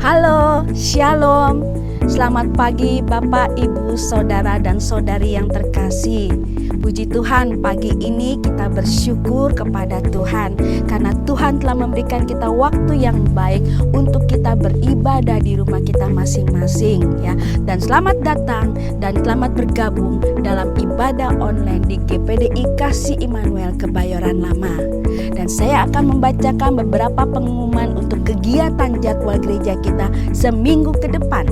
Halo, Shalom. Selamat pagi Bapak, Ibu, Saudara dan Saudari yang terkasih. Puji Tuhan, pagi ini kita bersyukur kepada Tuhan karena Tuhan telah memberikan kita waktu yang baik untuk kita beribadah di rumah kita masing-masing ya. Dan selamat datang dan selamat bergabung dalam ibadah online di GPDI Kasih Immanuel Kebayoran Lama. Dan saya akan membacakan beberapa pengumuman untuk kegiatan jadwal gereja kita seminggu ke depan.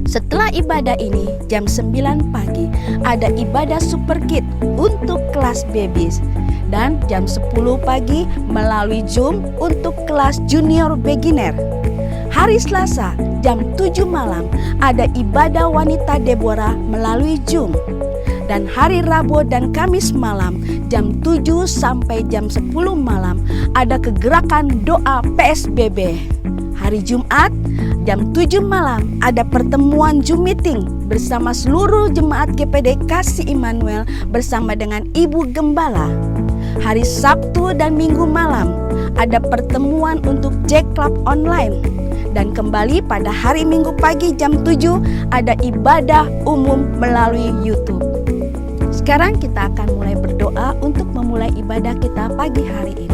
Setelah ibadah ini, jam 9 pagi, ada ibadah Super Kid untuk kelas babies. Dan jam 10 pagi melalui Zoom untuk kelas junior beginner. Hari Selasa, jam 7 malam, ada ibadah wanita Deborah melalui Zoom. Dan hari Rabu dan Kamis malam, jam 7 sampai jam 10 malam, ada kegerakan doa PSBB. Hari Jumat, jam 7 malam ada pertemuan Zoom meeting bersama seluruh jemaat GPD Kasih Immanuel bersama dengan Ibu Gembala. Hari Sabtu dan Minggu malam ada pertemuan untuk Jack Club online. Dan kembali pada hari Minggu pagi jam 7 ada ibadah umum melalui YouTube. Sekarang kita akan mulai berdoa untuk memulai ibadah kita pagi hari ini.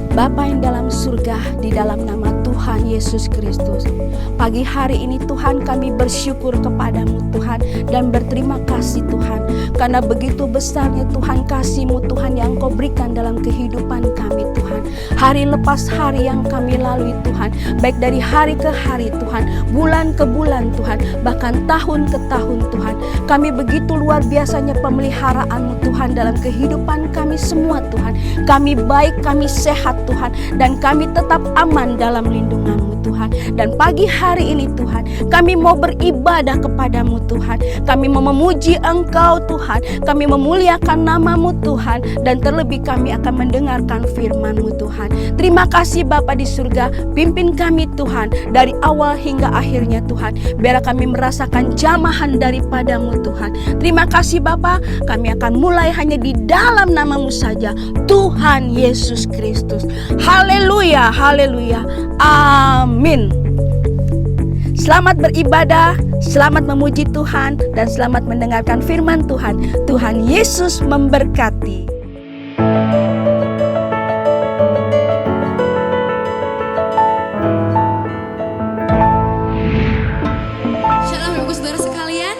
Bapa yang dalam surga, di dalam nama Tuhan Yesus Kristus, pagi hari ini Tuhan kami bersyukur kepadamu Tuhan dan berterima kasih Tuhan karena begitu besarnya Tuhan kasih-Mu Tuhan yang Kau berikan dalam kehidupan kami Tuhan. Hari lepas hari yang kami lalui Tuhan, baik dari hari ke hari Tuhan, bulan ke bulan Tuhan, bahkan tahun ke tahun Tuhan. Kami begitu luar biasanya pemeliharaan-Mu Tuhan dalam kehidupan kami semua Tuhan. Kami baik, kami sehat Tuhan, dan kami tetap aman dalam lindungan-Mu Tuhan. Dan pagi hari ini Tuhan, kami mau beribadah kepadamu Tuhan. Kami mau memuji Engkau Tuhan, kami memuliakan nama-Mu Tuhan, dan terlebih kami akan mendengarkan firman-Mu Tuhan. Terima kasih Bapa di surga, pimpin kami Tuhan dari awal hingga akhirnya Tuhan. Biar kami merasakan jamahan daripada-Mu Tuhan. Terima kasih Bapa, kami akan mulai hanya di dalam nama-Mu saja, Tuhan Yesus Kristus. Haleluya, haleluya, amin. Selamat beribadah, selamat memuji Tuhan, dan selamat mendengarkan firman Tuhan. Tuhan Yesus memberkati. Shalom Bapak Saudara sekalian,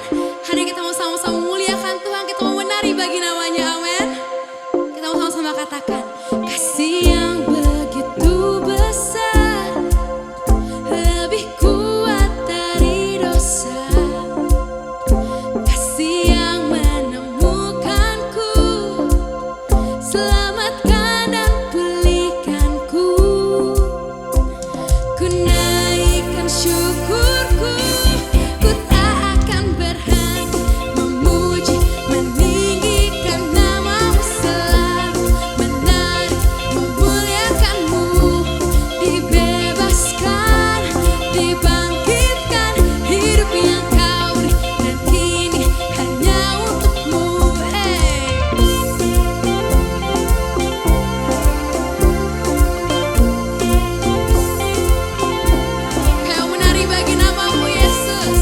hari ini kita mau sama-sama memuliakan Tuhan, kita mau menari bagi namanya, amin. Kita mau sama-sama katakan, kasih yang begitu besar, lebih kuat dari dosa, kasih yang menemukanku, selamatkan dan pulihkanku. Ku naikkan syukurku, ku tak akan berhenti memuji, meninggikan nama-Mu selalu, menari, memuliakan-Mu, dibebaskan, dibangkitkan, hidup yang Kau beri, dan ini hanya untuk-Mu. Kau menari bagi nama-Mu Yesus.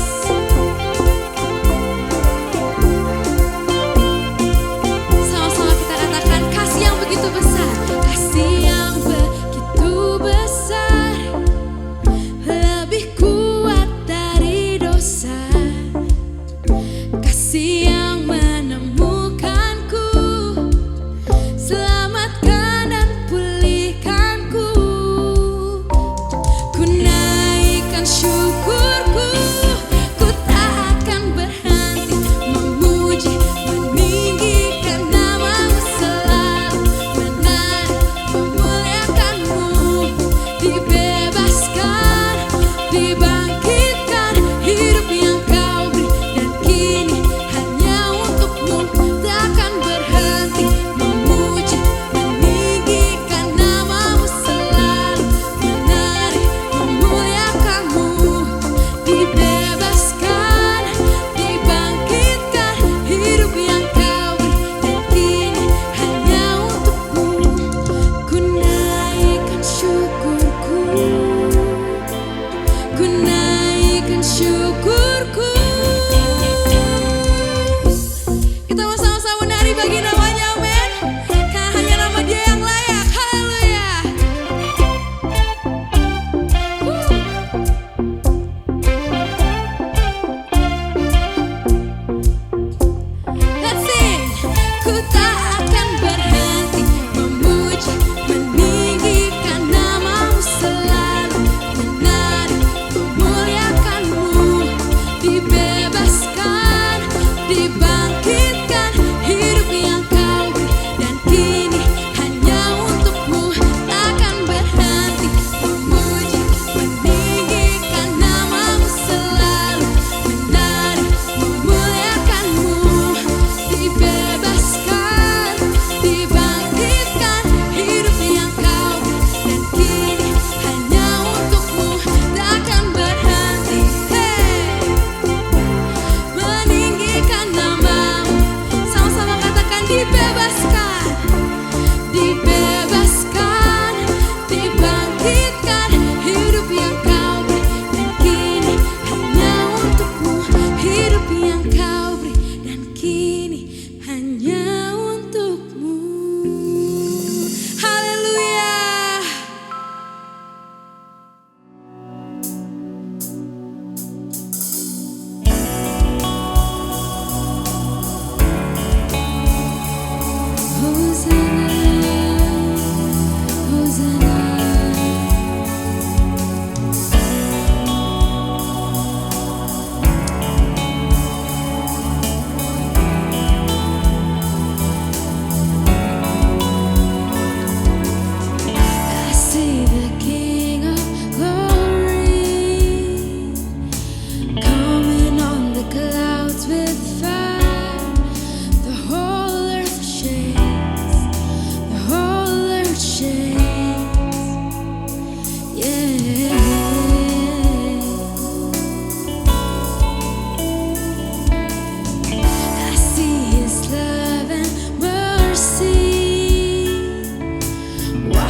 Sama-sama kita katakan, kasih yang begitu besar, kasih yang begitu besar, lebih kuat dari dosa, kasih yang menemukanku, selamatkan dan pulihkanku. Ku naikkan syukurku, ku tak akan berhenti memuji, meninggikan nama-Mu selalu, menari,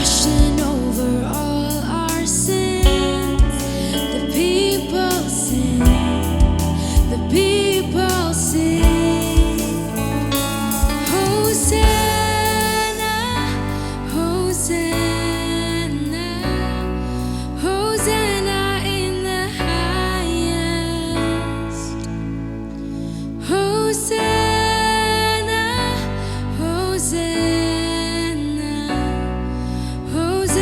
compassion over all our sins. The people sing, the people sing. Hosanna, Hosanna, Hosanna in the highest. Hosanna, Hosanna, Hosanna.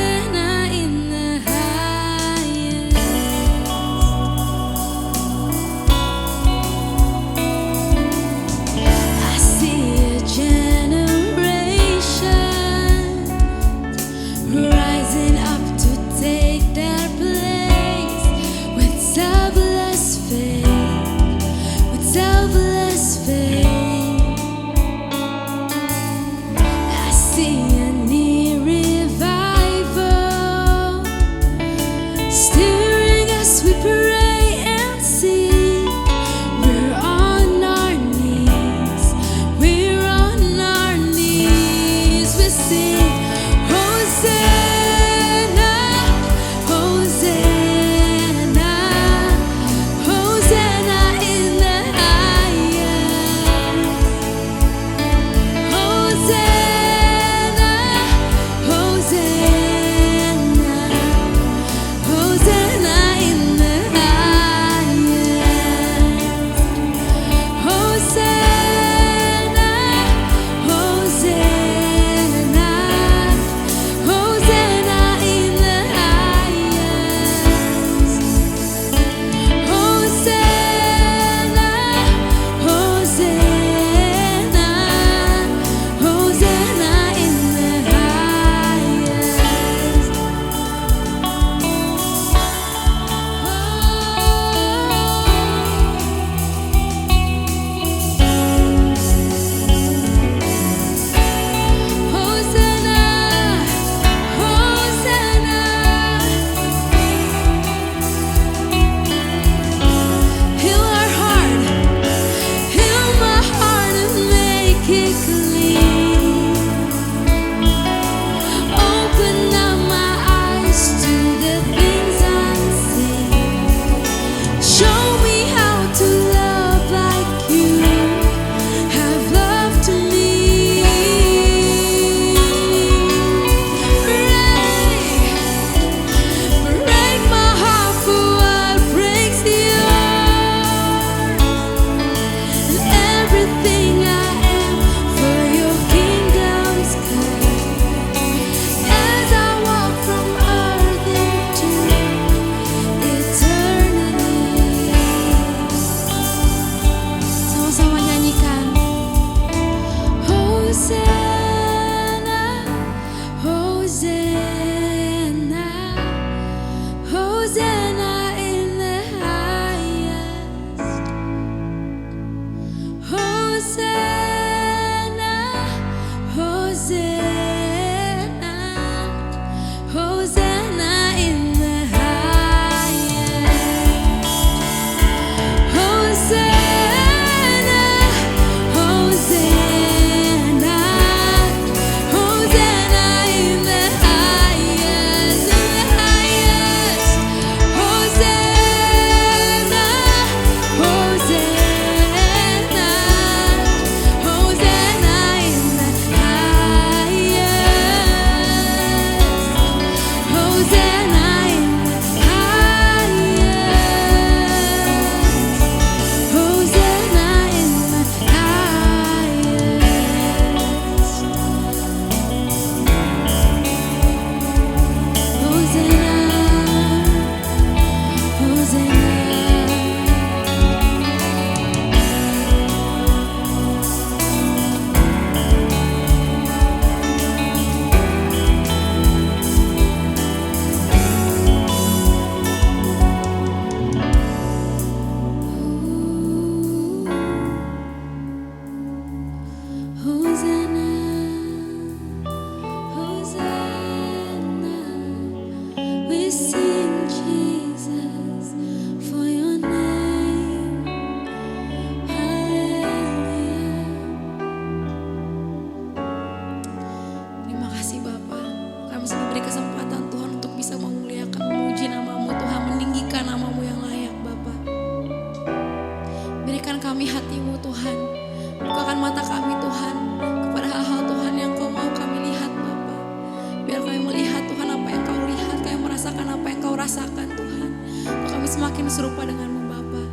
semakin serupa denganmu Bapa.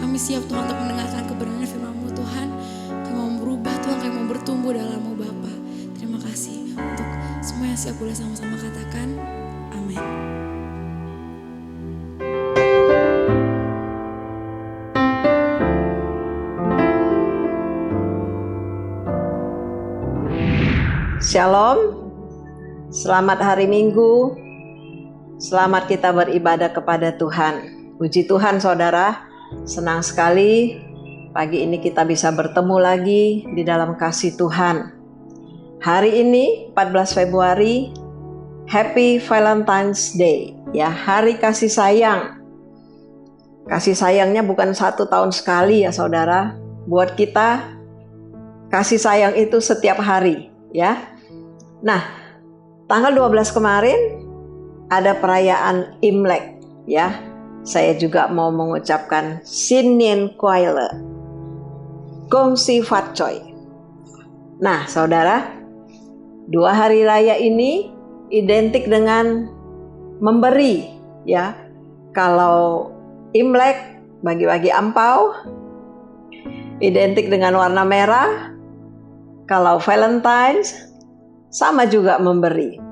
Kami siap Tuhan untuk mendengarkan kebenaran firman-Mu Tuhan. Kami mau berubah Tuhan, kami mau bertumbuh dalam-Mu Bapa. Terima kasih untuk semua yang siap boleh sama-sama katakan. Amin. Shalom, selamat hari Minggu, selamat kita beribadah kepada Tuhan. Puji Tuhan saudara, senang sekali pagi ini kita bisa bertemu lagi di dalam kasih Tuhan. Hari ini 14 Februari, Happy Valentine's Day, ya, hari kasih sayang. Kasih sayangnya bukan 1 tahun sekali ya saudara, buat kita kasih sayang itu setiap hari, ya. Nah, tanggal 12 kemarin ada perayaan Imlek, ya. Saya juga mau mengucapkan Sin Niên Quay Le, Gong Si Fat Choi. Nah, saudara, 2 hari raya ini identik dengan memberi, ya. Kalau Imlek bagi-bagi ampau, identik dengan warna merah. Kalau Valentine's sama juga memberi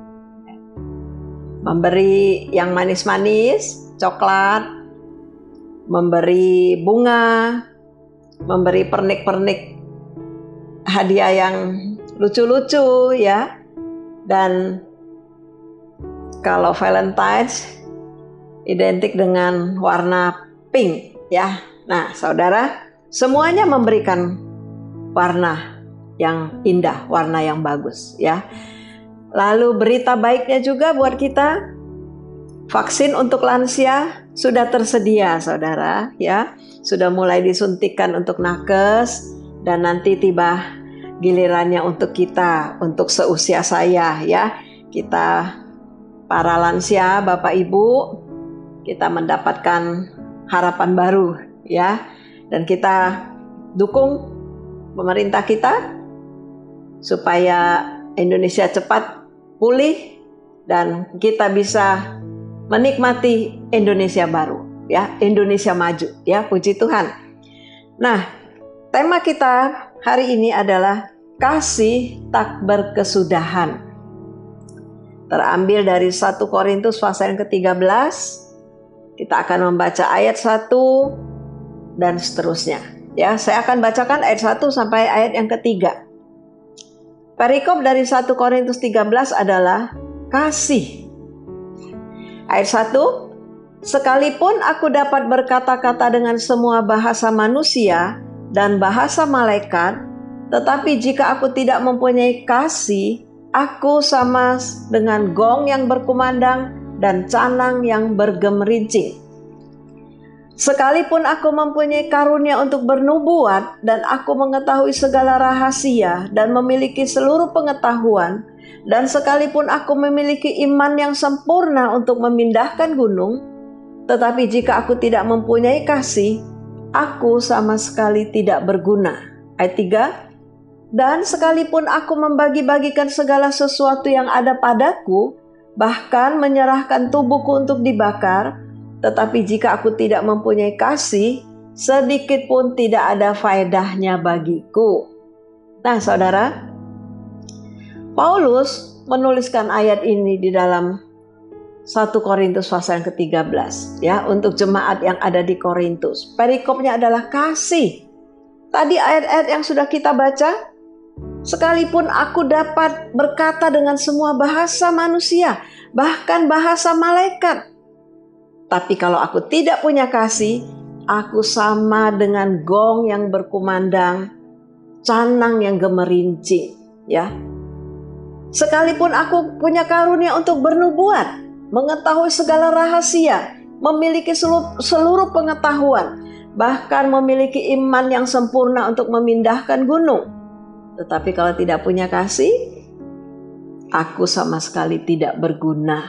yang manis-manis, coklat, memberi bunga, memberi pernik-pernik hadiah yang lucu-lucu, ya. Dan kalau Valentine's identik dengan warna pink, ya. Nah, saudara, semuanya memberikan warna yang indah, warna yang bagus, ya. Lalu berita baiknya juga buat kita, vaksin untuk lansia sudah tersedia saudara, ya. Sudah mulai disuntikan untuk nakes dan nanti tiba gilirannya untuk kita, untuk seusia saya, ya. Kita para lansia, Bapak Ibu, kita mendapatkan harapan baru, ya. Dan kita dukung pemerintah kita supaya Indonesia cepat pulih dan kita bisa menikmati Indonesia baru, ya, Indonesia maju, ya, puji Tuhan. Nah, tema kita hari ini adalah kasih tak berkesudahan. Terambil dari 1 Korintus pasal yang ke-13. Kita akan membaca ayat 1 dan seterusnya. Ya, saya akan bacakan ayat 1 sampai ayat yang ke-3. Perikop dari 1 Korintus 13 adalah kasih. Ayat 1, sekalipun aku dapat berkata-kata dengan semua bahasa manusia dan bahasa malaikat, tetapi jika aku tidak mempunyai kasih, aku sama dengan gong yang berkumandang dan canang yang bergemerincing. Sekalipun aku mempunyai karunia untuk bernubuat dan aku mengetahui segala rahasia dan memiliki seluruh pengetahuan, dan sekalipun aku memiliki iman yang sempurna untuk memindahkan gunung, tetapi jika aku tidak mempunyai kasih, aku sama sekali tidak berguna. Ayat 3, dan sekalipun aku membagi-bagikan segala sesuatu yang ada padaku, bahkan menyerahkan tubuhku untuk dibakar, tetapi jika aku tidak mempunyai kasih, sedikit pun tidak ada faedahnya bagiku. Nah, saudara, Paulus menuliskan ayat ini di dalam 1 Korintus pasal yang ke-13, ya, untuk jemaat yang ada di Korintus. Perikopnya adalah kasih. Tadi ayat-ayat yang sudah kita baca, sekalipun aku dapat berkata dengan semua bahasa manusia, bahkan bahasa malaikat, tapi kalau aku tidak punya kasih, aku sama dengan gong yang berkumandang, canang yang gemerincing, ya. Sekalipun aku punya karunia untuk bernubuat, mengetahui segala rahasia, memiliki seluruh pengetahuan, bahkan memiliki iman yang sempurna untuk memindahkan gunung, tetapi kalau tidak punya kasih, aku sama sekali tidak berguna.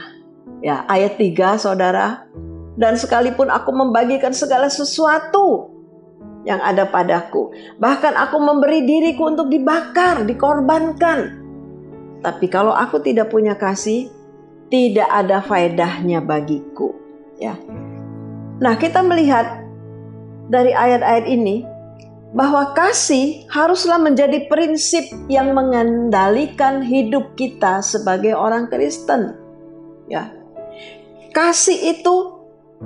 Ya, ayat 3, saudara. Dan sekalipun aku membagikan segala sesuatu yang ada padaku, bahkan aku memberi diriku untuk dibakar, dikorbankan, tapi kalau aku tidak punya kasih, tidak ada faedahnya bagiku, ya. Nah, kita melihat dari ayat-ayat ini bahwa kasih haruslah menjadi prinsip yang mengendalikan hidup kita sebagai orang Kristen. Ya. Kasih itu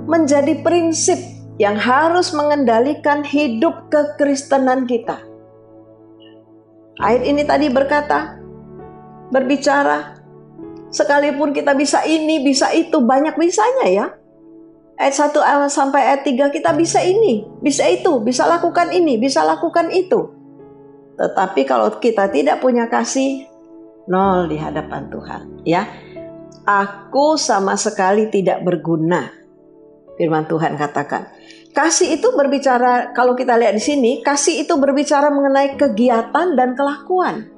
menjadi prinsip yang harus mengendalikan hidup kekristenan kita. Ayat ini tadi berbicara, sekalipun kita bisa ini, bisa itu, banyak bisanya ya. Ayat 1 sampai ayat 3 kita bisa ini, bisa itu, bisa lakukan ini, bisa lakukan itu. Tetapi kalau kita tidak punya kasih, nol di hadapan Tuhan. Ya, aku sama sekali tidak berguna. Firman Tuhan katakan. Kasih itu berbicara, kalau kita lihat di sini, kasih itu berbicara mengenai kegiatan dan kelakuan.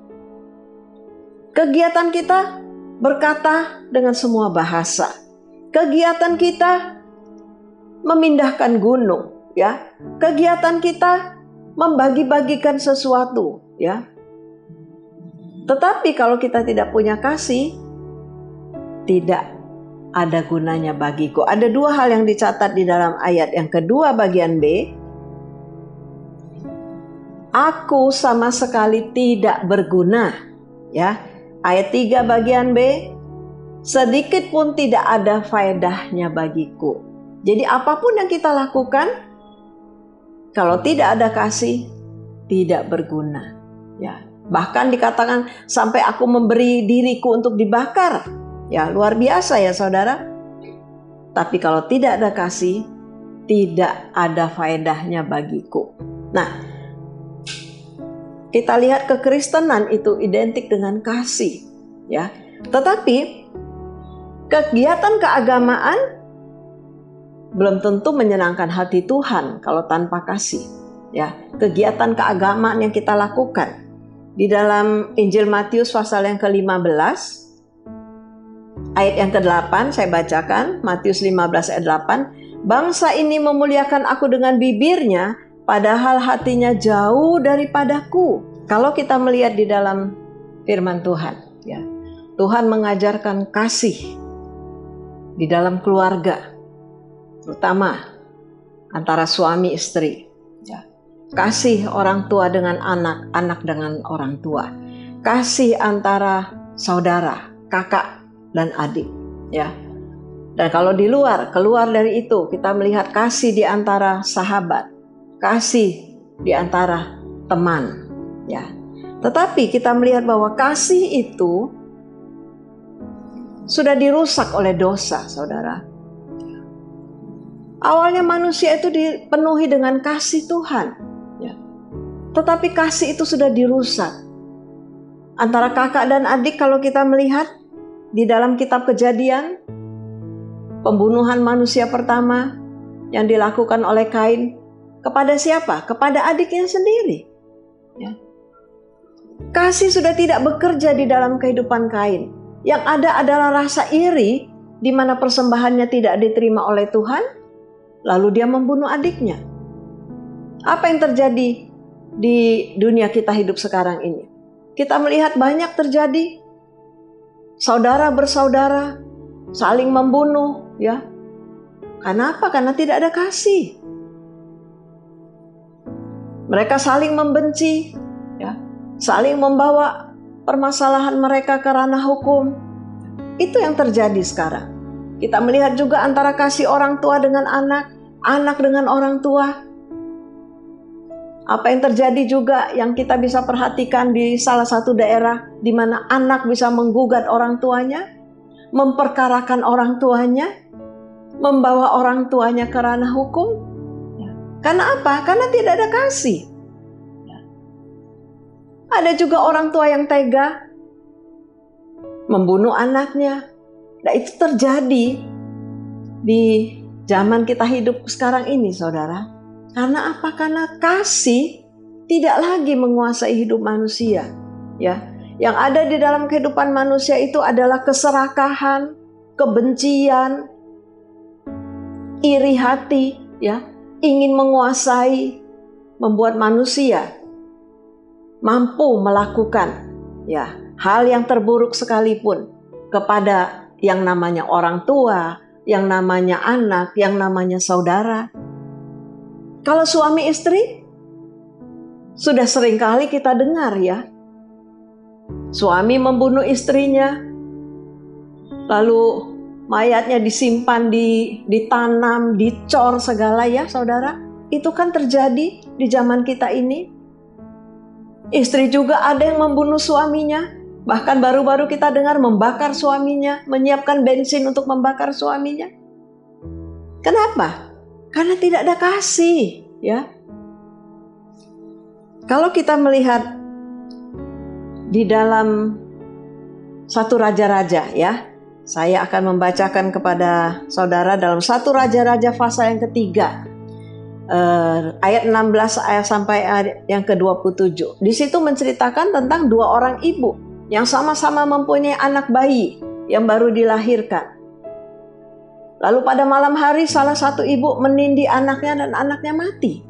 Kegiatan kita berkata dengan semua bahasa. Kegiatan kita memindahkan gunung, ya. Kegiatan kita membagi-bagikan sesuatu, ya. Tetapi kalau kita tidak punya kasih, tidak ada gunanya bagiku. Ada dua hal yang dicatat di dalam ayat yang kedua bagian B. Aku sama sekali tidak berguna. Ya, ayat 3 bagian B. Sedikit pun tidak ada faedahnya bagiku. Jadi apapun yang kita lakukan, kalau tidak ada kasih, tidak berguna. Ya, bahkan dikatakan sampai aku memberi diriku untuk dibakar. Ya, luar biasa ya saudara. Tapi kalau tidak ada kasih, tidak ada faedahnya bagiku. Nah, kita lihat kekristenan itu identik dengan kasih, ya. Tetapi kegiatan keagamaan belum tentu menyenangkan hati Tuhan kalau tanpa kasih, ya. Kegiatan keagamaan yang kita lakukan di dalam Injil Matius pasal yang ke-15 ayat yang ke-8 saya bacakan, Matius 15 ayat 8. Bangsa ini memuliakan aku dengan bibirnya, padahal hatinya jauh daripadaku. Kalau kita melihat di dalam firman Tuhan, ya, Tuhan mengajarkan kasih di dalam keluarga, terutama antara suami istri. Ya. Kasih orang tua dengan anak, anak dengan orang tua. Kasih antara saudara, kakak dan adik, ya. Dan kalau keluar dari itu, kita melihat kasih di antara sahabat, kasih di antara teman, ya. Tetapi kita melihat bahwa kasih itu sudah dirusak oleh dosa, saudara. Awalnya manusia itu dipenuhi dengan kasih Tuhan, ya. Tetapi kasih itu sudah dirusak. Antara kakak dan adik kalau kita melihat di dalam kitab Kejadian, pembunuhan manusia pertama yang dilakukan oleh Kain kepada siapa? Kepada adiknya sendiri. Ya. Kasih sudah tidak bekerja di dalam kehidupan Kain. Yang ada adalah rasa iri di mana persembahannya tidak diterima oleh Tuhan, lalu dia membunuh adiknya. Apa yang terjadi di dunia kita hidup sekarang ini? Kita melihat banyak terjadi saudara bersaudara saling membunuh, ya. Karena apa? Karena tidak ada kasih. Mereka saling membenci, ya. Saling membawa permasalahan mereka ke ranah hukum. Itu yang terjadi sekarang. Kita melihat juga antara kasih orang tua dengan anak, anak dengan orang tua. Apa yang terjadi juga yang kita bisa perhatikan di salah satu daerah di mana anak bisa menggugat orang tuanya, memperkarakan orang tuanya, membawa orang tuanya ke ranah hukum. Karena apa? Karena tidak ada kasih. Ada juga orang tua yang tega membunuh anaknya. Nah, itu terjadi di zaman kita hidup sekarang ini, saudara. Karena apa? Karena kasih tidak lagi menguasai hidup manusia, ya. Yang ada di dalam kehidupan manusia itu adalah keserakahan, kebencian, iri hati, ya, ingin menguasai, membuat manusia mampu melakukan, ya, hal yang terburuk sekalipun kepada yang namanya orang tua, yang namanya anak, yang namanya saudara. Kalau suami istri, sudah seringkali kita dengar ya, suami membunuh istrinya, lalu mayatnya disimpan, ditanam, dicor segala ya saudara. Itu kan terjadi di zaman kita ini. Istri juga ada yang membunuh suaminya. Bahkan baru-baru kita dengar membakar suaminya, menyiapkan bensin untuk membakar suaminya. Kenapa? Karena tidak ada kasih, ya. Kalau kita melihat di dalam satu raja-raja, ya, saya akan membacakan kepada saudara dalam satu raja-raja pasal yang ketiga, ayat 16 ayat sampai ayat yang ke-27. Di situ menceritakan tentang dua orang ibu yang sama-sama mempunyai anak bayi yang baru dilahirkan. Lalu pada malam hari salah satu ibu menindih anaknya dan anaknya mati.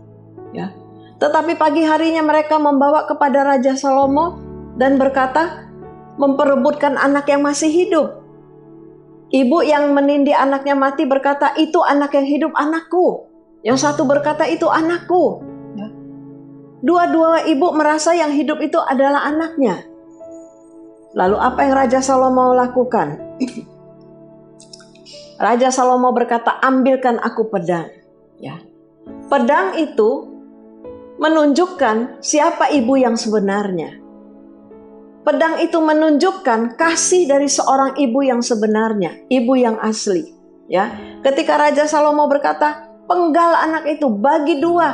Ya. Tetapi pagi harinya mereka membawa kepada Raja Salomo dan berkata, memperebutkan anak yang masih hidup. Ibu yang menindih anaknya mati berkata, itu anak yang hidup anakku. Yang satu berkata, itu anakku. Ya. Dua-dua ibu merasa yang hidup itu adalah anaknya. Lalu apa yang Raja Salomo lakukan? Raja Salomo berkata, ambilkan aku pedang. Ya. Pedang itu menunjukkan siapa ibu yang sebenarnya. Pedang itu menunjukkan kasih dari seorang ibu yang sebenarnya, ibu yang asli. Ya. Ketika Raja Salomo berkata, penggal anak itu bagi dua,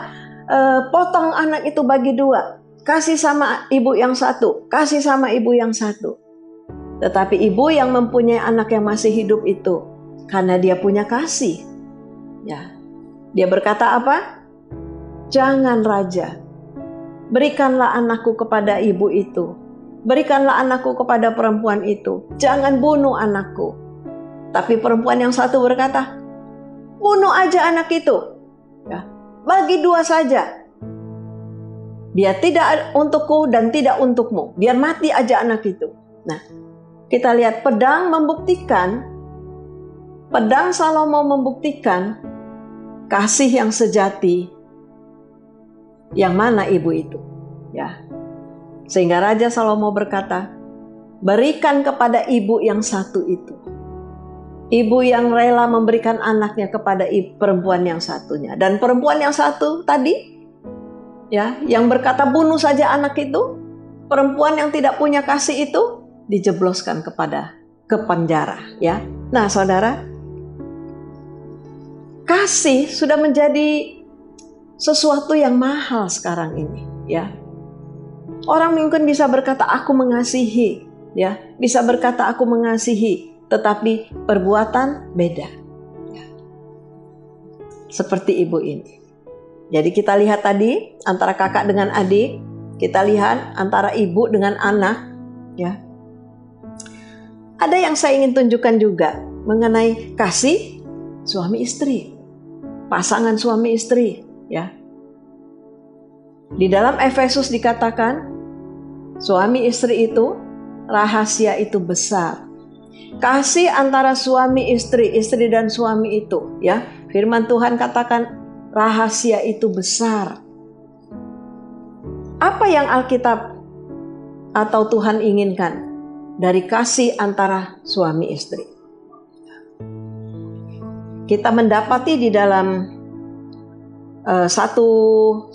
potong anak itu bagi dua. Kasih sama ibu yang satu, kasih sama ibu yang satu. Tetapi ibu yang mempunyai anak yang masih hidup itu, karena dia punya kasih, ya, dia berkata apa? Jangan raja, berikanlah anakku kepada ibu itu, berikanlah anakku kepada perempuan itu, jangan bunuh anakku. Tapi perempuan yang satu berkata, bunuh aja anak itu, ya, bagi dua saja. Dia tidak untukku dan tidak untukmu. Biar mati aja anak itu. Nah, kita lihat pedang membuktikan, pedang Salomo membuktikan kasih yang sejati. Yang mana ibu itu? Ya. Sehingga Raja Salomo berkata, berikan kepada ibu yang satu itu. Ibu yang rela memberikan anaknya kepada perempuan yang satunya. Dan perempuan yang satu tadi, ya, yang berkata bunuh saja anak itu, perempuan yang tidak punya kasih itu dijebloskan ke penjara, ya. Nah, saudara, kasih sudah menjadi sesuatu yang mahal sekarang ini, ya. Orang mungkin bisa berkata aku mengasihi, ya, bisa berkata aku mengasihi, tetapi perbuatan beda, ya. Seperti ibu ini. Jadi kita lihat tadi antara kakak dengan adik, kita lihat antara ibu dengan anak, ya. Ada yang saya ingin tunjukkan juga mengenai kasih suami istri, pasangan suami istri, ya. Di dalam Efesus dikatakan suami istri itu rahasia itu besar. Kasih antara suami istri dan suami itu, ya. Firman Tuhan katakan rahasia itu besar. Apa yang Alkitab atau Tuhan inginkan dari kasih antara suami istri? Kita mendapati di dalam 1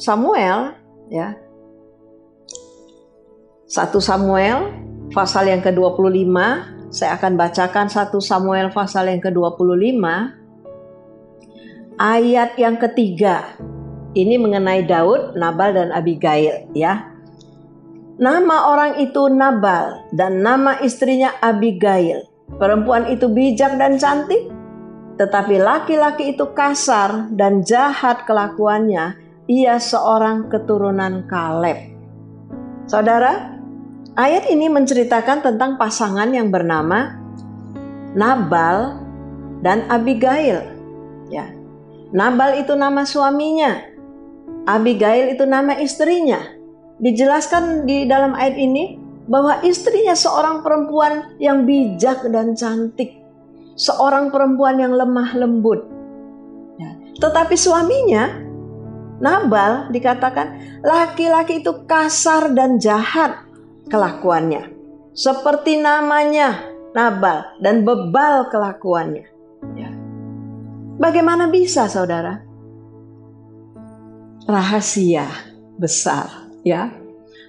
Samuel, ya. 1 Samuel pasal yang ke-25, saya akan bacakan 1 Samuel pasal yang ke-25. Ayat yang ketiga, ini mengenai Daud, Nabal dan Abigail, ya. Nama orang itu Nabal dan nama istrinya Abigail. Perempuan itu bijak dan cantik, tetapi laki-laki itu kasar dan jahat kelakuannya. Ia seorang keturunan Kaleb. Saudara, ayat ini menceritakan tentang pasangan yang bernama Nabal dan Abigail, ya. Nabal itu nama suaminya, Abigail itu nama istrinya. Dijelaskan di dalam ayat ini bahwa istrinya seorang perempuan yang bijak dan cantik. seorang perempuan yang lemah lembut. Ya. Tetapi suaminya, Nabal, dikatakan laki-laki itu kasar dan jahat kelakuannya. Seperti namanya, Nabal, dan bebal kelakuannya. Ya. Bagaimana bisa, saudara? Rahasia besar, ya.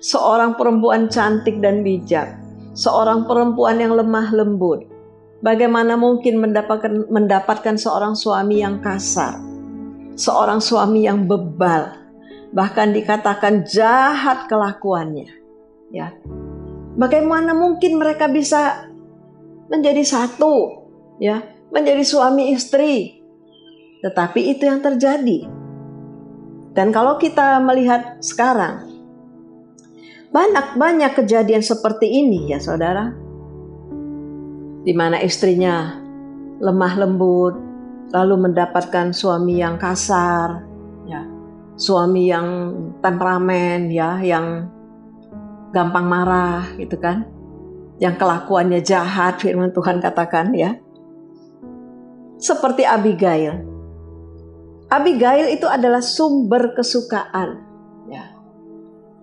Seorang perempuan cantik dan bijak, seorang perempuan yang lemah lembut. Bagaimana mungkin mendapatkan seorang suami yang kasar, seorang suami yang bebal, bahkan dikatakan jahat kelakuannya, ya. Bagaimana mungkin mereka bisa menjadi satu, ya, menjadi suami istri? Tetapi itu yang terjadi. Dan kalau kita melihat sekarang, banyak kejadian seperti ini, ya saudara, di mana istrinya lemah lembut, lalu mendapatkan suami yang kasar, ya, suami yang temperamen, ya, yang gampang marah, gitu kan, yang kelakuannya jahat, firman Tuhan katakan, ya, seperti Abigail. Abigail itu adalah sumber kesukaan, ya.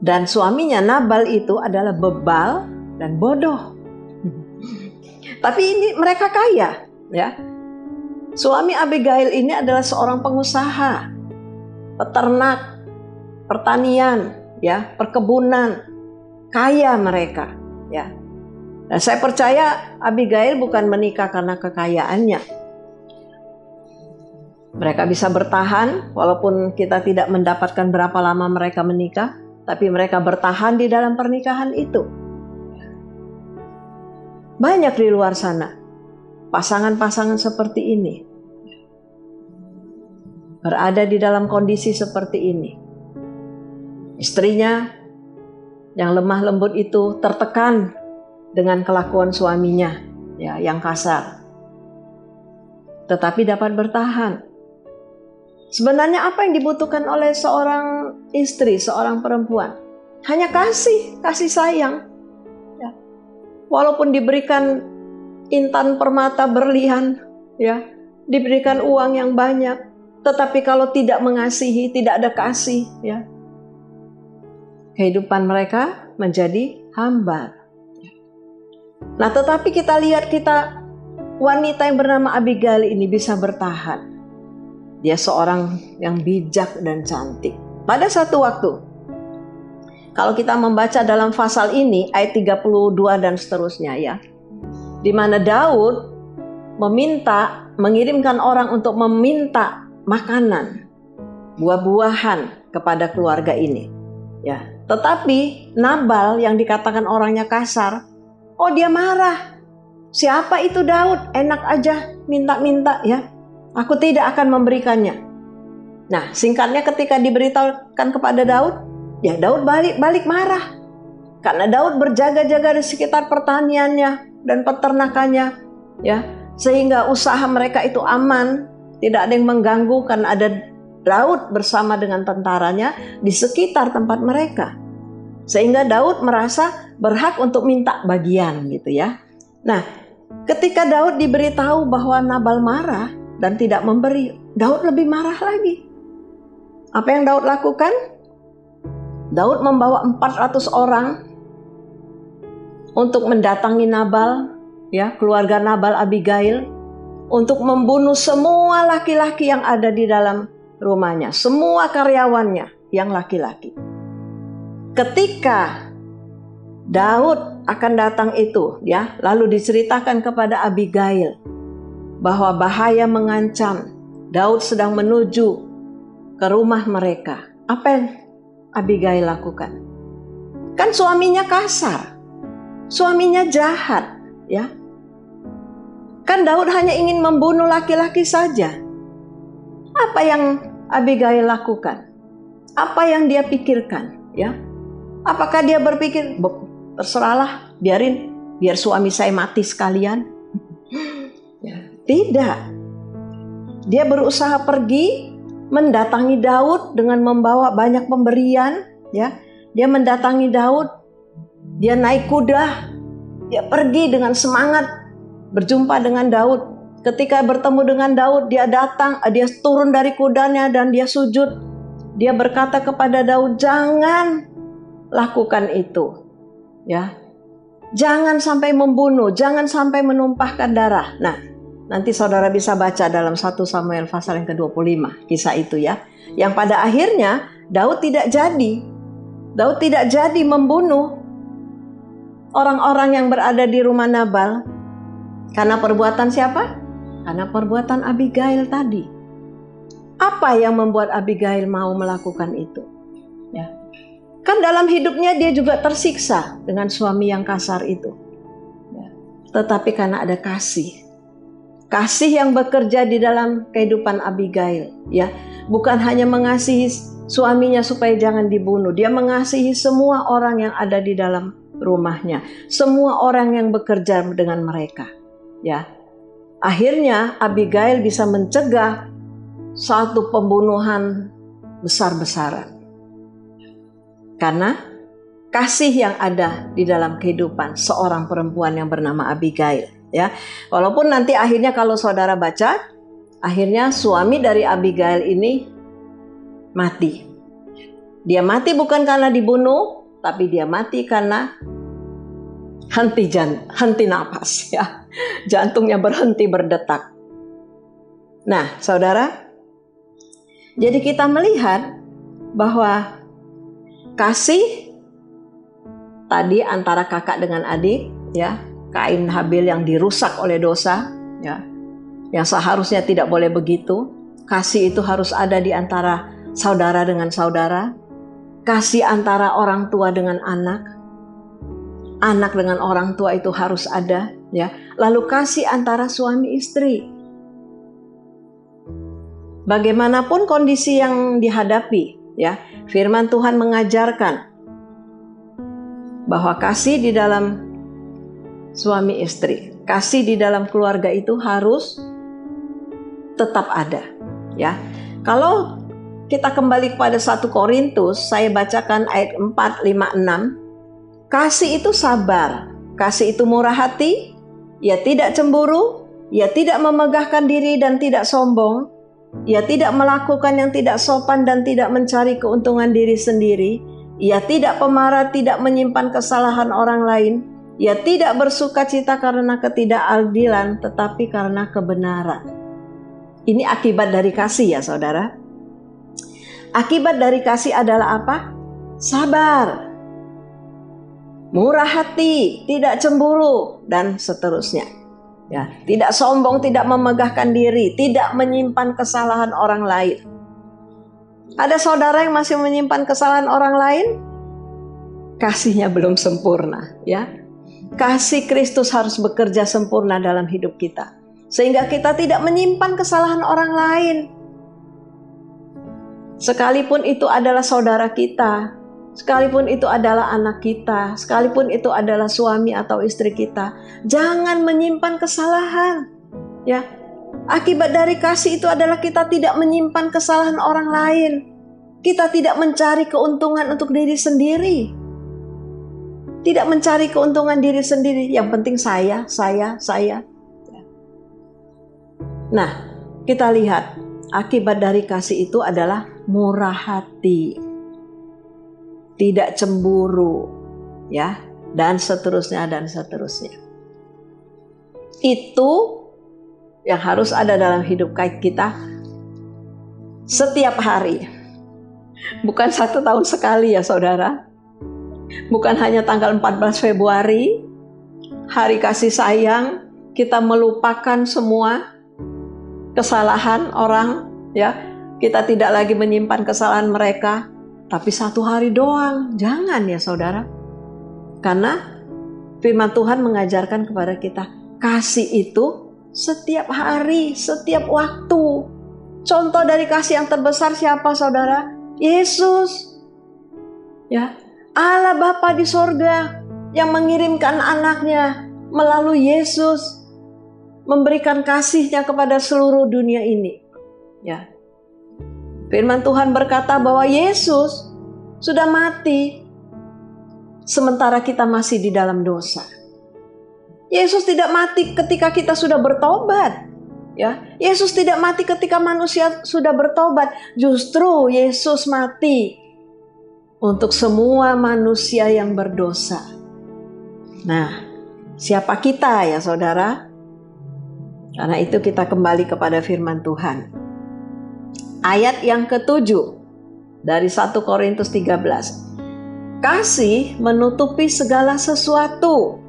Dan suaminya Nabal itu adalah bebal dan bodoh. Tapi ini mereka kaya, ya. Suami Abigail ini adalah seorang pengusaha, peternak, pertanian, ya, perkebunan, kaya mereka, ya. Nah, saya percaya Abigail bukan menikah karena kekayaannya. Mereka bisa bertahan walaupun kita tidak mendapatkan berapa lama mereka menikah, tapi mereka bertahan di dalam pernikahan itu. Banyak di luar sana pasangan-pasangan seperti ini, berada di dalam kondisi seperti ini. Istrinya yang lemah lembut itu tertekan dengan kelakuan suaminya, ya, yang kasar, tetapi dapat bertahan. Sebenarnya apa yang dibutuhkan oleh seorang istri, seorang perempuan? Hanya kasih sayang. Ya. Walaupun diberikan intan permata berlian, ya, diberikan uang yang banyak, tetapi kalau tidak mengasihi, tidak ada kasih, ya, kehidupan mereka menjadi hambar. Nah, tetapi kita lihat wanita yang bernama Abigail ini bisa bertahan. Dia seorang yang bijak dan cantik. Pada satu waktu, kalau kita membaca dalam pasal ini, ayat 32 dan seterusnya, ya, di mana Daud mengirimkan orang untuk meminta makanan, buah-buahan kepada keluarga ini, ya. Tetapi Nabal yang dikatakan orangnya kasar, oh dia marah. Siapa itu Daud? Enak aja minta-minta, ya. Aku tidak akan memberikannya. Nah, singkatnya ketika diberitahukan kepada Daud, ya Daud balik marah. Karena Daud berjaga-jaga di sekitar pertaniannya dan peternakannya, ya, sehingga usaha mereka itu aman, tidak ada yang mengganggu karena ada Daud bersama dengan tentaranya di sekitar tempat mereka. Sehingga Daud merasa berhak untuk minta bagian, gitu, ya. Nah, ketika Daud diberitahu bahwa Nabal marah dan tidak memberi, Daud lebih marah lagi. Apa yang Daud lakukan? Daud membawa 400 orang untuk mendatangi Nabal, ya, keluarga Nabal Abigail, untuk membunuh semua laki-laki yang ada di dalam rumahnya, semua karyawannya yang laki-laki. Ketika Daud akan datang itu, ya, lalu diceritakan kepada Abigail bahwa bahaya mengancam. Daud sedang menuju ke rumah mereka. Apa yang Abigail lakukan? Kan suaminya kasar, suaminya jahat, ya. Kan Daud hanya ingin membunuh laki-laki saja. Apa yang Abigail lakukan? Apa yang dia pikirkan, ya? Apakah dia berpikir, terserahlah, biar suami saya mati sekalian? Ya, tidak. Dia berusaha pergi mendatangi Daud dengan membawa banyak pemberian, ya. Dia mendatangi Daud, dia naik kuda, dia pergi dengan semangat berjumpa dengan Daud. Ketika bertemu dengan Daud, dia datang, dia turun dari kudanya dan dia sujud. Dia berkata kepada Daud, jangan lakukan itu. Ya. Jangan sampai membunuh, jangan sampai menumpahkan darah. Nah, nanti saudara bisa baca dalam 1 Samuel pasal yang ke-25, kisah itu ya. Yang pada akhirnya Daud tidak jadi membunuh orang-orang yang berada di rumah Nabal. Karena perbuatan siapa? Karena perbuatan Abigail tadi. Apa yang membuat Abigail mau melakukan itu? Ya. Kan dalam hidupnya dia juga tersiksa dengan suami yang kasar itu. Ya. Tetapi karena ada kasih. Kasih yang bekerja di dalam kehidupan Abigail. Ya. Bukan hanya mengasihi suaminya supaya jangan dibunuh. Dia mengasihi semua orang yang ada di dalam rumahnya. Semua orang yang bekerja dengan mereka. Ya. Akhirnya Abigail bisa mencegah satu pembunuhan besar-besaran. Karena kasih yang ada di dalam kehidupan seorang perempuan yang bernama Abigail. Ya, walaupun nanti akhirnya kalau saudara baca, akhirnya suami dari Abigail ini mati. Dia mati bukan karena dibunuh, tapi dia mati karena henti napas. Ya, jantungnya berhenti berdetak. Nah, saudara. Jadi kita melihat bahwa kasih tadi antara kakak dengan adik, ya, Kain Habil yang dirusak oleh dosa, ya, yang seharusnya tidak boleh begitu. Kasih itu harus ada di antara saudara dengan saudara, kasih antara orang tua dengan anak dengan orang tua itu harus ada, ya. Lalu kasih antara suami istri. Bagaimanapun kondisi yang dihadapi, ya, firman Tuhan mengajarkan bahwa kasih di dalam suami istri, kasih di dalam keluarga itu harus tetap ada, ya. Kalau kita kembali kepada 1 Korintus, saya bacakan ayat 4, 5, 6. Kasih itu sabar, kasih itu murah hati, ia tidak cemburu, ia tidak memegahkan diri dan tidak sombong. Ia tidak melakukan yang tidak sopan dan tidak mencari keuntungan diri sendiri. Ia tidak pemarah, tidak menyimpan kesalahan orang lain. Ia tidak bersuka cita karena ketidakadilan, tetapi karena kebenaran. Ini akibat dari kasih ya saudara. Akibat dari kasih adalah apa? Sabar, murah hati, tidak cemburu, dan seterusnya. Ya, tidak sombong, tidak memegahkan diri, tidak menyimpan kesalahan orang lain. Ada saudara yang masih menyimpan kesalahan orang lain? Kasihnya belum sempurna, ya. Kasih Kristus harus bekerja sempurna dalam hidup kita, sehingga kita tidak menyimpan kesalahan orang lain. Sekalipun itu adalah saudara kita, sekalipun itu adalah anak kita, sekalipun itu adalah suami atau istri kita, jangan menyimpan kesalahan. Ya, akibat dari kasih itu adalah kita tidak menyimpan kesalahan orang lain. Kita tidak mencari keuntungan untuk diri sendiri. Tidak mencari keuntungan diri sendiri. Yang penting saya. Nah, kita lihat akibat dari kasih itu adalah murah hati, tidak cemburu, ya, dan seterusnya. Itu yang harus ada dalam hidup kita setiap hari. Bukan 1 tahun sekali ya saudara. Bukan hanya tanggal 14 Februari, hari kasih sayang, kita melupakan semua kesalahan orang, ya. Kita tidak lagi menyimpan kesalahan mereka. Tapi 1 hari doang, jangan ya saudara. Karena firman Tuhan mengajarkan kepada kita, kasih itu setiap hari, setiap waktu. Contoh dari kasih yang terbesar siapa saudara? Yesus. Ya, Allah Bapa di sorga yang mengirimkan anaknya melalui Yesus, memberikan kasihnya kepada seluruh dunia ini. Ya. Firman Tuhan berkata bahwa Yesus sudah mati sementara kita masih di dalam dosa. Yesus tidak mati ketika kita sudah bertobat. Ya, Yesus tidak mati ketika manusia sudah bertobat. Justru Yesus mati untuk semua manusia yang berdosa. Nah, siapa kita ya saudara? Karena itu kita kembali kepada firman Tuhan. Ayat yang ke-7 dari 1 Korintus 13. Kasih menutupi segala sesuatu.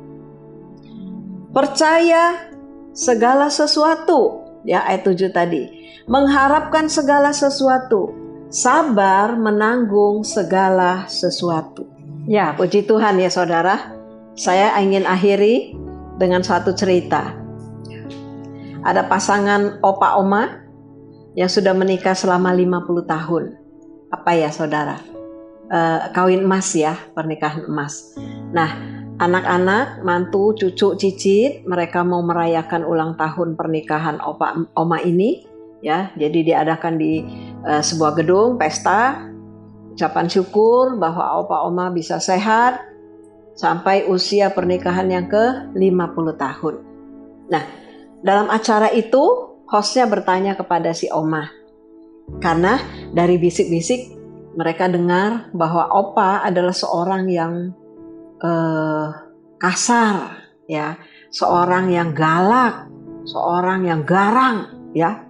Percaya segala sesuatu. Ya, ayat 7 tadi. Mengharapkan segala sesuatu. Sabar menanggung segala sesuatu. Ya, puji Tuhan ya saudara. Saya ingin akhiri dengan satu cerita. Ada pasangan opa oma yang sudah menikah selama 50 tahun. Apa ya saudara? Kawin emas ya, pernikahan emas. Nah, anak-anak, mantu, cucu, cicit, mereka mau merayakan ulang tahun pernikahan opa oma ini. Ya, jadi diadakan di sebuah gedung pesta, ucapan syukur bahwa opa oma bisa sehat sampai usia pernikahan yang ke-50 tahun. Nah, dalam acara itu hostnya bertanya kepada si oma, karena dari bisik-bisik mereka dengar bahwa opa adalah seorang yang kasar, ya, seorang yang galak, seorang yang garang, ya.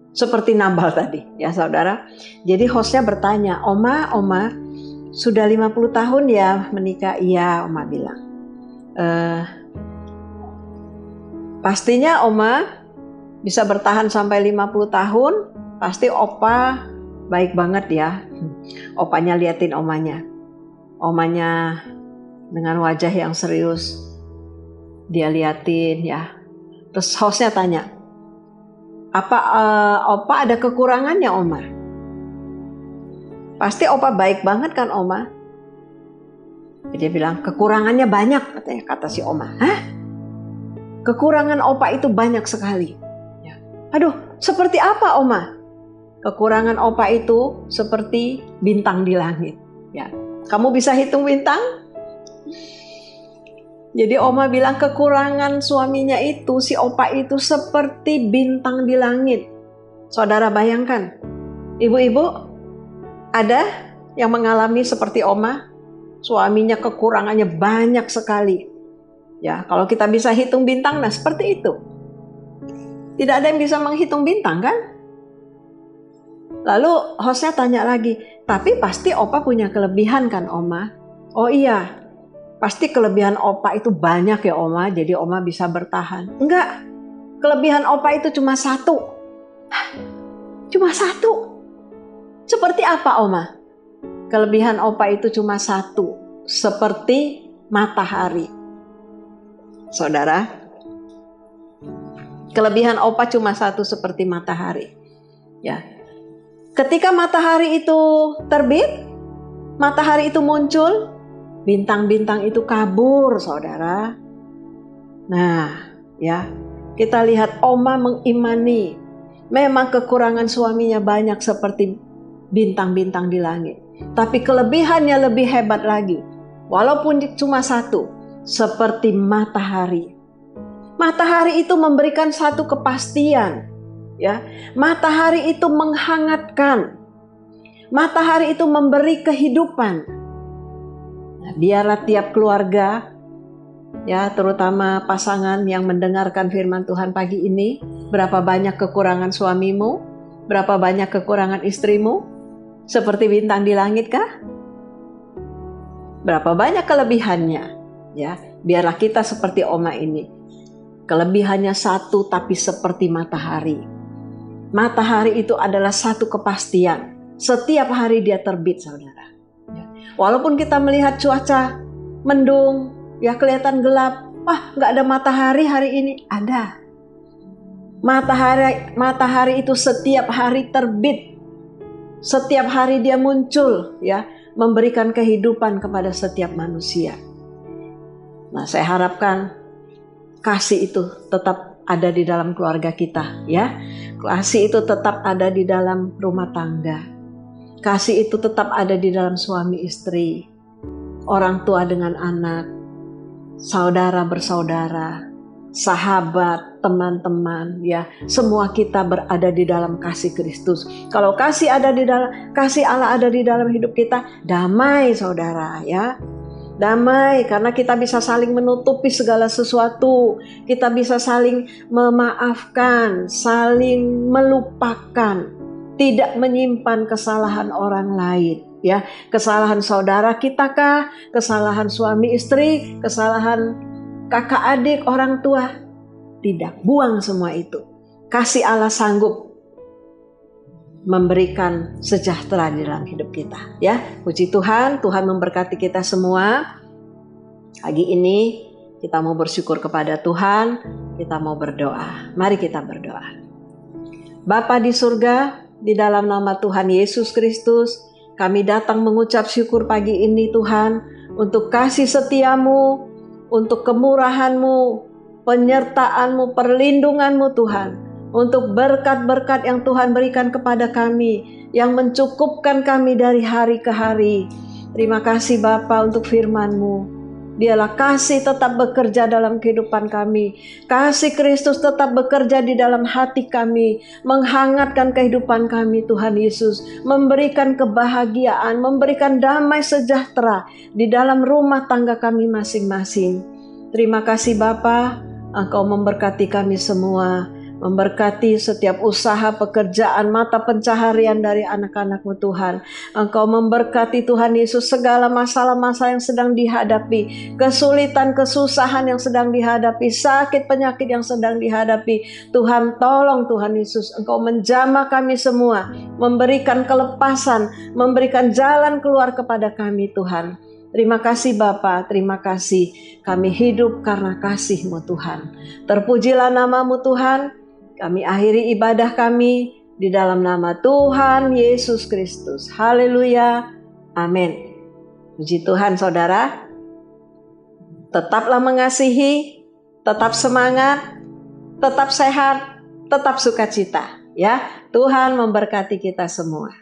Seperti Nabal tadi, ya saudara. Jadi hostnya bertanya, Oma, sudah 50 tahun ya menikah? Iya, Oma bilang. Pastinya Oma bisa bertahan sampai 50 tahun, pasti Opa baik banget ya. Opanya liatin omanya. Omanya dengan wajah yang serius, dia liatin ya. Terus hostnya tanya, apa Opa ada kekurangannya Oma? Pasti Opa baik banget kan Oma? Dia bilang kekurangannya banyak, katanya, kata si Oma. Hah? Kekurangan Opa itu banyak sekali. Ya. Aduh, seperti apa Oma? Kekurangan Opa itu seperti bintang di langit. Ya. Kamu bisa hitung bintang? Jadi Oma bilang kekurangan suaminya itu, si Opa itu seperti bintang di langit. Saudara bayangkan, ibu-ibu ada yang mengalami seperti Oma? Suaminya kekurangannya banyak sekali. Ya, kalau kita bisa hitung bintang, nah seperti itu. Tidak ada yang bisa menghitung bintang kan? Lalu hostnya tanya lagi, tapi pasti Opa punya kelebihan kan Oma? Oh iya, pasti kelebihan Opa itu banyak ya Oma, jadi Oma bisa bertahan. Enggak, kelebihan Opa itu cuma satu. Cuma satu. Seperti apa Oma? Kelebihan Opa itu cuma satu, seperti matahari. Saudara, kelebihan Opa cuma satu, seperti matahari. Ya, ketika matahari itu terbit, matahari itu muncul, bintang-bintang itu kabur, saudara. Nah, ya, kita lihat Oma mengimani, memang kekurangan suaminya banyak seperti bintang-bintang di langit. Tapi kelebihannya lebih hebat lagi, walaupun cuma satu, seperti matahari. Matahari itu memberikan satu kepastian, ya. Matahari itu menghangatkan. Matahari itu memberi kehidupan. Nah, biarlah tiap keluarga, ya, terutama pasangan yang mendengarkan firman Tuhan pagi ini, berapa banyak kekurangan suamimu, berapa banyak kekurangan istrimu, seperti bintang di langit kah? Berapa banyak kelebihannya? Ya, biarlah kita seperti Oma ini. Kelebihannya satu, tapi seperti matahari. Matahari itu adalah satu kepastian. Setiap hari dia terbit, saudara. Ya. Walaupun kita melihat cuaca mendung, ya kelihatan gelap. Wah, nggak ada matahari hari ini. Ada. Matahari itu setiap hari terbit. Setiap hari dia muncul, ya, memberikan kehidupan kepada setiap manusia. Nah, saya harapkan kasih itu tetap ada di dalam keluarga kita, ya. Kasih itu tetap ada di dalam rumah tangga. Kasih itu tetap ada di dalam suami istri, orang tua dengan anak, saudara bersaudara, sahabat, teman-teman, ya, semua kita berada di dalam kasih Kristus. Kalau kasih Allah ada di dalam hidup kita, damai saudara, ya. Damai karena kita bisa saling menutupi segala sesuatu. Kita bisa saling memaafkan, saling melupakan, tidak menyimpan kesalahan orang lain, ya. Kesalahan saudara kita kah, kesalahan suami istri, kesalahan kakak adik, orang tua. Tidak, buang semua itu. Kasih Allah sanggup memberikan sejahtera di dalam hidup kita, ya. Puji Tuhan, Tuhan memberkati kita semua. Pagi ini kita mau bersyukur kepada Tuhan, kita mau berdoa. Mari kita berdoa. Bapa di surga, di dalam nama Tuhan Yesus Kristus, kami datang mengucap syukur pagi ini Tuhan, untuk kasih setiamu, untuk kemurahan-Mu, penyertaan-Mu, perlindungan-Mu Tuhan, untuk berkat-berkat yang Tuhan berikan kepada kami, yang mencukupkan kami dari hari ke hari. Terima kasih Bapa untuk firman-Mu. Dialah kasih tetap bekerja dalam kehidupan kami. Kasih Kristus tetap bekerja di dalam hati kami, menghangatkan kehidupan kami Tuhan Yesus, memberikan kebahagiaan, memberikan damai sejahtera di dalam rumah tangga kami masing-masing. Terima kasih Bapa, Engkau memberkati kami semua, memberkati setiap usaha, pekerjaan, mata pencaharian dari anak-anak-Mu Tuhan. Engkau memberkati Tuhan Yesus segala masalah-masalah yang sedang dihadapi, kesulitan, kesusahan yang sedang dihadapi, sakit, penyakit yang sedang dihadapi. Tuhan tolong Tuhan Yesus, Engkau menjamah kami semua, memberikan kelepasan, memberikan jalan keluar kepada kami Tuhan. Terima kasih Bapa, terima kasih. Kami hidup karena kasih-Mu Tuhan. Terpujilah nama-Mu Tuhan. Kami akhiri ibadah kami di dalam nama Tuhan Yesus Kristus. Haleluya. Amin. Puji Tuhan saudara. Tetaplah mengasihi, tetap semangat, tetap sehat, tetap sukacita. Ya, Tuhan memberkati kita semua.